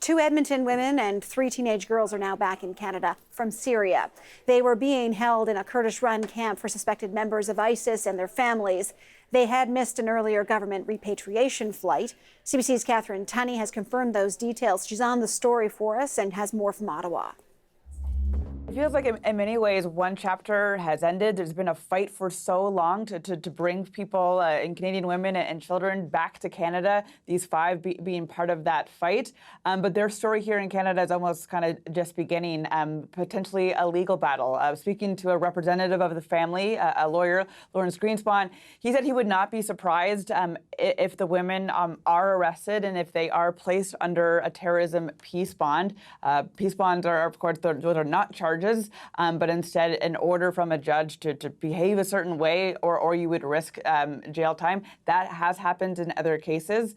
2 Edmonton women and 3 teenage girls are now back in Canada from Syria. They were being held in a Kurdish-run camp for suspected members of ISIS and their families. They had missed an earlier government repatriation flight. CBC's Catherine Tunney has confirmed those details. She's on the story for us and has more from Ottawa. It feels like in many ways one chapter has ended. There's been a fight for so long to bring people and Canadian women and children back to Canada, these 5 being part of that fight. But their story here in Canada is almost kind of just beginning, potentially a legal battle. Speaking to a representative of the family, a lawyer, Lawrence Greenspan, he said he would not be surprised if the women are arrested and if they are placed under a terrorism peace bond. Peace bonds are, of course, those are not charges, but instead an order from a judge to behave a certain way or you would risk jail time. That has happened in other cases.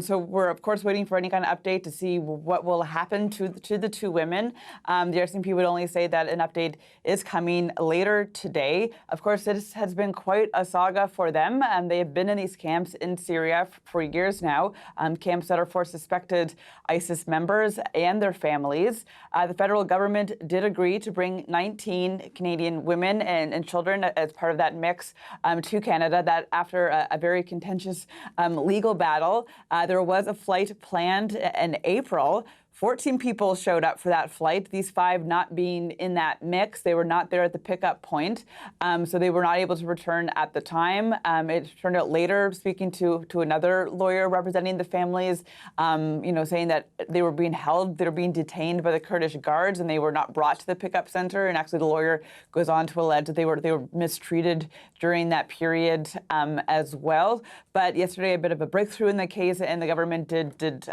So we're, of course, waiting for any kind of update to see what will happen to the 2 women. The RCMP would only say that an update is coming later today. Of course, this has been quite a saga for them. They have been in these camps in Syria for years now, camps that are for suspected ISIS members and their families. The federal government did agree to bring 19 Canadian women and children as part of that mix to Canada. That after a very contentious legal battle, there was a flight planned in April. 14 people showed up for that flight, these 5 not being in that mix. They were not there at the pickup point, so they were not able to return at the time. It turned out later, speaking to another lawyer representing the families, saying that they were being held, they were being detained by the Kurdish guards, and they were not brought to the pickup center. And actually, the lawyer goes on to allege that they were mistreated during that period as well. But yesterday, a bit of a breakthrough in the case, and the government did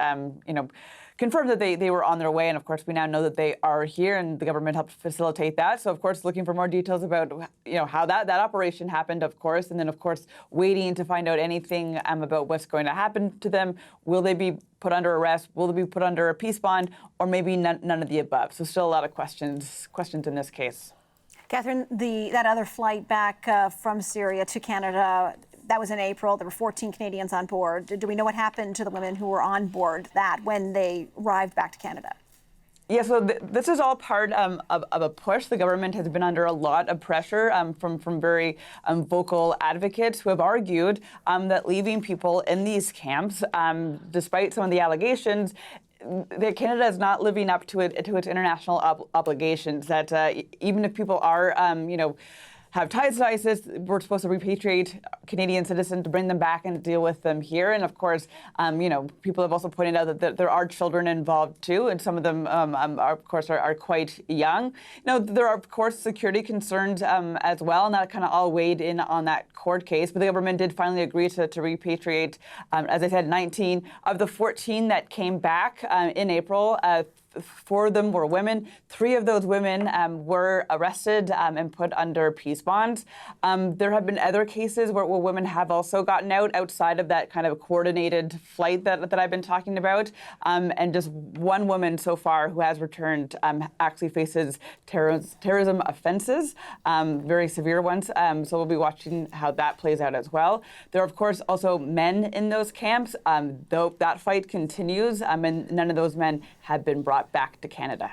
confirmed that they were on their way. And of course, we now know that they are here and the government helped facilitate that. So of course, looking for more details about, how that operation happened, of course. And then of course, waiting to find out anything about what's going to happen to them. Will they be put under arrest? Will they be put under a peace bond? Or maybe none of the above? So still a lot of questions in this case. Catherine, that other flight back from Syria to Canada, that was in April. There were 14 Canadians on board. Do we know what happened to the women who were on board that when they arrived back to Canada? Yeah, so this is all part of a push. The government has been under a lot of pressure from very vocal advocates who have argued that leaving people in these camps, despite some of the allegations, that Canada is not living up to its international obligations. That even if people are, have ties to ISIS, we're supposed to repatriate Canadian citizens to bring them back and deal with them here. And of course, people have also pointed out that there are children involved too, and some of them, are quite young. There are, of course, security concerns as well, and that kind of all weighed in on that court case. But the government did finally agree to repatriate, as I said, 19 of the 14 that came back in April. 4 of them were women. 3 of those women were arrested and put under peace bonds. There have been other cases where women have also gotten out outside of that kind of coordinated flight that I've been talking about. And just 1 woman so far who has returned actually faces terrorism offenses, very severe ones. So we'll be watching how that plays out as well. There are, of course, also men in those camps, though that fight continues, and none of those men have been brought back to Canada.